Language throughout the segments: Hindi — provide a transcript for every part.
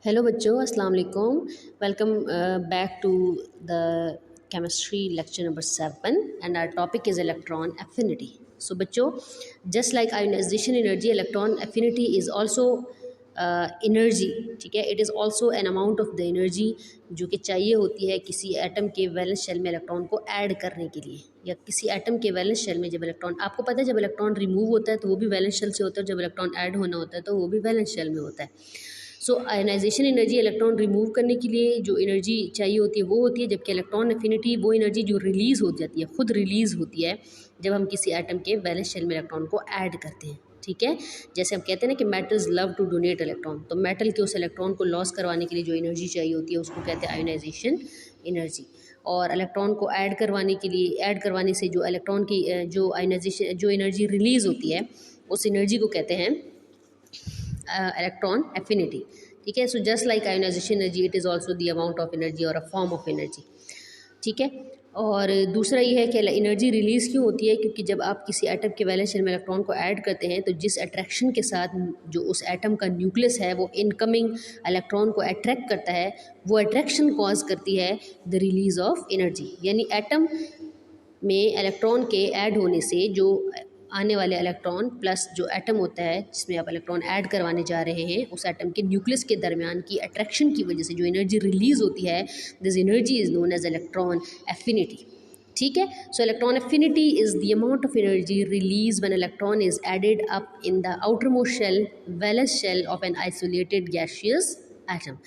हेलो बच्चों, अस्सलाम वालेकुम। Welcome back to the chemistry lecture number 7 and our topic is electron affinity. So बच्चों, just like ionization energy, electron affinity is also energy. ठीक है, it is also an amount of the energy जो कि चाहिए होती है किसी एटम के वैलेंस शेल में इलेक्ट्रॉन को ऐड करने के लिए, या किसी एटम के वैलेंस शेल में जब इलेक्ट्रॉन, आपको पता है जब इलेक्ट्रॉन रिमूव होता है तो वो भी वैलेंस शेल से होता है, जब इलेक्ट्रॉन ऐड होना होता है तो वो भी वैलेंस शेल में होता है। सो आयनाइजेशन एनर्जी, इलेक्ट्रॉन रिमूव करने के लिए जो एनर्जी चाहिए होती है वो होती है, जबकि इलेक्ट्रॉन एफिनिटी वो एनर्जी जो रिलीज़ हो जाती है, खुद रिलीज़ होती है जब हम किसी एटम के वैलेंस शेल में इलेक्ट्रॉन को ऐड करते हैं। ठीक है, जैसे हम कहते हैं ना कि metals love to donate electron, तो मेटल के उस इलेक्ट्रॉन को लॉस करवाने के लिए जो एनर्जी चाहिए होती है उसको कहते हैं आयोनाइजेशन एनर्जी। और इलेक्ट्रॉन को ऐड करवाने के लिए, ऐड करवाने से जो इलेक्ट्रॉन की जो आयोनाइजेशन जो एनर्जी रिलीज़ होती है उस एनर्जी को कहते हैं इलेक्ट्रॉन एफिनिटी। ठीक है, so just like ionization energy, it is also the amount of energy और अ फॉर्म ऑफ एनर्जी। ठीक है, और दूसरा ये है कि एनर्जी रिलीज़ क्यों होती है, क्योंकि जब आप किसी एटम के वैलेंस शेल में इलेक्ट्रॉन को ऐड करते हैं तो जिस अट्रैक्शन के साथ जो उस एटम का न्यूक्लियस है वो इनकमिंग इलेक्ट्रॉन को अट्रैक्ट करता है, वो अट्रैक्शन कॉज करती है द रिलीज़ ऑफ एनर्जी। यानी एटम में इलेक्ट्रॉन के ऐड होने से जो आने वाले इलेक्ट्रॉन प्लस जो एटम होता है जिसमें आप इलेक्ट्रॉन ऐड करवाने जा रहे हैं, उस एटम के न्यूक्लियस के दरमियान की अट्रैक्शन की वजह से जो एनर्जी रिलीज़ होती है, this energy is known as electron affinity. ठीक है, so electron affinity is the amount of energy release when electron is added up in the outer most shell, valence shell of an isolated gaseous atom.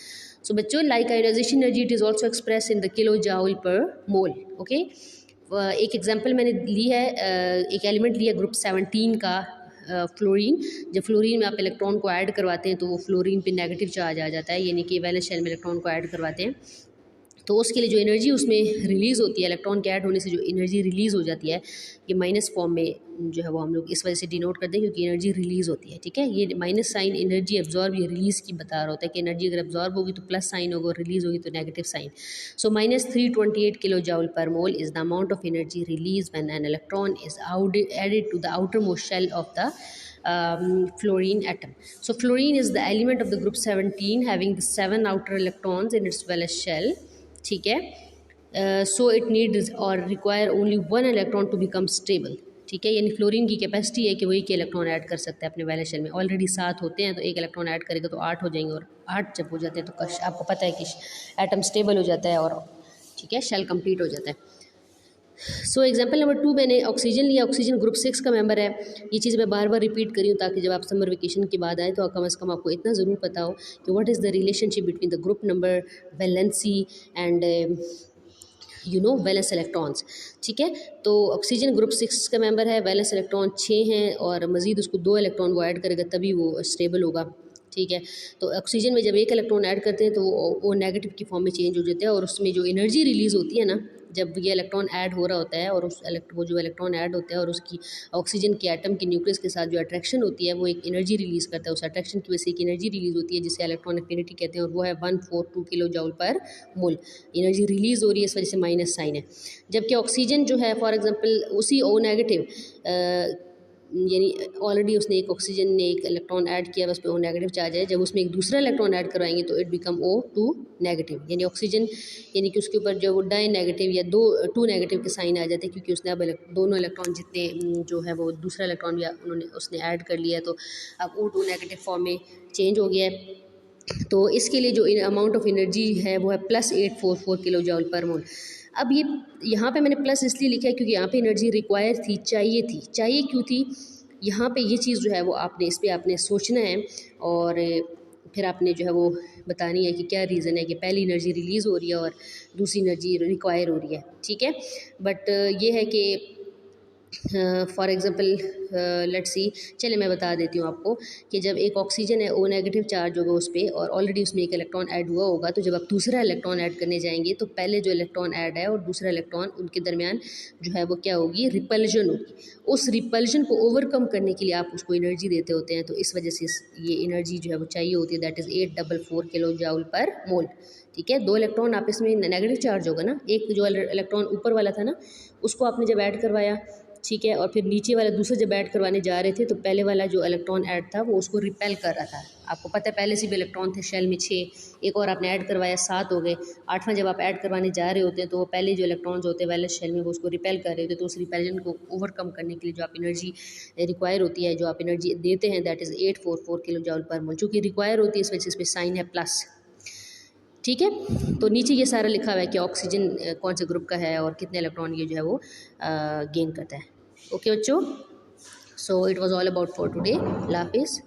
So बच्चों, like ionization energy, it is also express in the kilo joule per mole. Okay, एक एग्जांपल मैंने ली है, एक एलिमेंट लिया ग्रुप 17 का, फ्लोरीन। जब फ्लोरीन में आप इलेक्ट्रॉन को ऐड करवाते हैं तो वो फ्लोरीन पे नेगेटिव चार्ज आ जाता है, यानी कि वैलेंस शेल में इलेक्ट्रॉन को ऐड करवाते हैं तो उसके लिए जो एनर्जी उसमें रिलीज़ होती है, इलेक्ट्रॉन के ऐड होने से जो एनर्जी रिलीज़ हो जाती है, ये माइनस फॉर्म में जो है वो हम लोग इस वजह से डिनोट करते हैं क्योंकि एनर्जी रिलीज़ होती है। ठीक है, ये माइनस साइन एनर्जी एब्जॉर्ब या रिलीज़ की बता रहा होता है कि एनर्जी अगर एब्जॉर्ब होगी तो प्लस साइन होगा और रिलीज़ होगी तो negative sign. So -328 kilo joule per mole is the amount of energy release when an electron is added to the outer most shell of the fluorine atom. So fluorine is the element of the group 17 having the 7 outer electrons in its valence shell. ठीक है, सो इट नीड और require only 1 electron to become stable. ठीक है, यानी फ्लोरीन की कैपेसिटी है कि वो एक इलेक्ट्रॉन ऐड कर सकता है अपने वैलेंस शेल में। ऑलरेडी 7 होते हैं तो एक इलेक्ट्रॉन ऐड करेगा तो 8 हो जाएंगे, और 8 जब हो जाते हैं तो आपको पता है कि एटम स्टेबल हो जाता है और ठीक है शेल कंप्लीट हो जाता है। सो एग्जाम्पल नंबर 2 मैंने ऑक्सीजन लिया, ऑक्सीजन ग्रुप 6 का मेंबर है। ये चीज़ मैं बार बार रिपीट करी हूँ ताकि जब आप समर वेकेशन के बाद आए तो कम से कम आपको इतना ज़रूर पता हो कि what is the relationship between the group number, valency and valence electrons. ठीक है, तो ऑक्सीजन ग्रुप 6 का मेंबर है, वैलेंस इलेक्ट्रॉन 6 हैं और मज़ीद उसको 2 इलेक्ट्रॉन वो ऐड करेगा तभी वो स्टेबल होगा। ठीक है, तो ऑक्सीजन में जब एक इलेक्ट्रॉन ऐड करते हैं तो वो नेगेटिव की फॉर्म में चेंज हो जाता है, और उसमें जो एनर्जी रिलीज़ होती है ना, जब ये इलेक्ट्रॉन ऐड हो रहा होता है और वो जो इलेक्ट्रॉन ऐड होता है और उसकी ऑक्सीजन के एटम के न्यूक्लियस के साथ जो अट्रैक्शन होती है वो एक एनर्जी रिलीज़ करता है। उस अट्रैक्शन की वजह से एक एनर्जी रिलीज़ होती है जिसे इलेक्ट्रॉन एफिनिटी कहते हैं, और वो है 142 किलो जाउल पर मोल। एनर्जी रिलीज़ हो रही है, इस वजह से माइनस साइन है। जबकि ऑक्सीजन जो है फॉर एग्जांपल उसी ओ नेगेटिव, यानी ऑलरेडी उसने एक ऑक्सीजन ने एक इलेक्ट्रॉन ऐड किया, बस पे ओ नेगेटिव चार्ज है, जब उसमें एक दूसरा इलेक्ट्रॉन ऐड करवाएंगे तो इट बिकम O2 नेगेटिव। यानी ऑक्सीजन, यानी कि उसके ऊपर जो वो डाई नेगेटिव या 2 नेगेटिव के साइन आ जाते हैं क्योंकि उसने अब दोनों इलेक्ट्रॉन जितने जो है वो दूसरा इलेक्ट्रॉन या उसने ऐड कर लिया, तो अब O2 नेगेटिव फॉर्म में चेंज हो गया है। तो इसके लिए जो अमाउंट ऑफ एनर्जी है वो है +844 किलो जाउल पर मोल। अब ये यहाँ पे मैंने प्लस इसलिए लिखा है क्योंकि यहाँ पे एनर्जी रिक्वायर थी, चाहिए क्यों थी, यहाँ पे ये चीज़ जो है वो आपने इस पर आपने सोचना है और फिर आपने जो है वो बतानी है कि क्या रीज़न है कि पहली एनर्जी रिलीज़ हो रही है और दूसरी एनर्जी रिक्वायर हो रही है। ठीक है, बट ये है कि फॉर एग्ज़ाम्पल लेट्स सी, चले मैं बता देती हूँ आपको कि जब एक ऑक्सीजन है O नेगेटिव चार्ज होगा उस पर और ऑलरेडी उसमें एक इलेक्ट्रॉन ऐड हुआ होगा, तो जब आप दूसरा इलेक्ट्रॉन ऐड करने जाएंगे तो पहले जो इलेक्ट्रॉन ऐड है और दूसरा इलेक्ट्रॉन उनके दरमियान जो है वो क्या होगी, रिपल्जन होगी। उस रिपल्जन को ओवरकम करने के लिए आप उसको एनर्जी देते होते हैं, तो इस वजह से ये एनर्जी जो है वो चाहिए होती है, that is 844 kilo joule per मोल। ठीक है, 2 इलेक्ट्रॉन आप इसमें नेगेटिव चार्ज होगा ना, एक जो इलेक्ट्रॉन ऊपर वाला था ना उसको आपने जब ऐड करवाया ठीक है। और फिर नीचे वाला दूसरा जब ऐड करवाने जा रहे थे तो पहले वाला जो इलेक्ट्रॉन ऐड था वो उसको रिपेल कर रहा था। आपको पता है पहले से भी इलेक्ट्रॉन थे शेल में 6, एक और आपने ऐड करवाया 7 हो गए। 8वां जब आप ऐड करवाने जा रहे होते हैं तो वो पहले जो इलेक्ट्रॉन्स होते हैं वैलेंस शेल में वो उसको रिपेल कर रहे होते हैं। तो उस रिपेलन को ओवरकम करने के लिए जो आप एनर्जी रिक्वायर होती है, जो आप एनर्जी देते हैं, दैट इज़ 844 किलो जूल पर मोल। चूँकि रिक्वायर होती है इस वजह से इसमें साइन है प्लस। ठीक है। तो नीचे ये सारा लिखा हुआ है कि ऑक्सीजन कौन से ग्रुप का है और कितने इलेक्ट्रॉन ये जो है वो गेन करता है। ओके बच्चों, so it was all about for today. अल्लाह हाफिज़।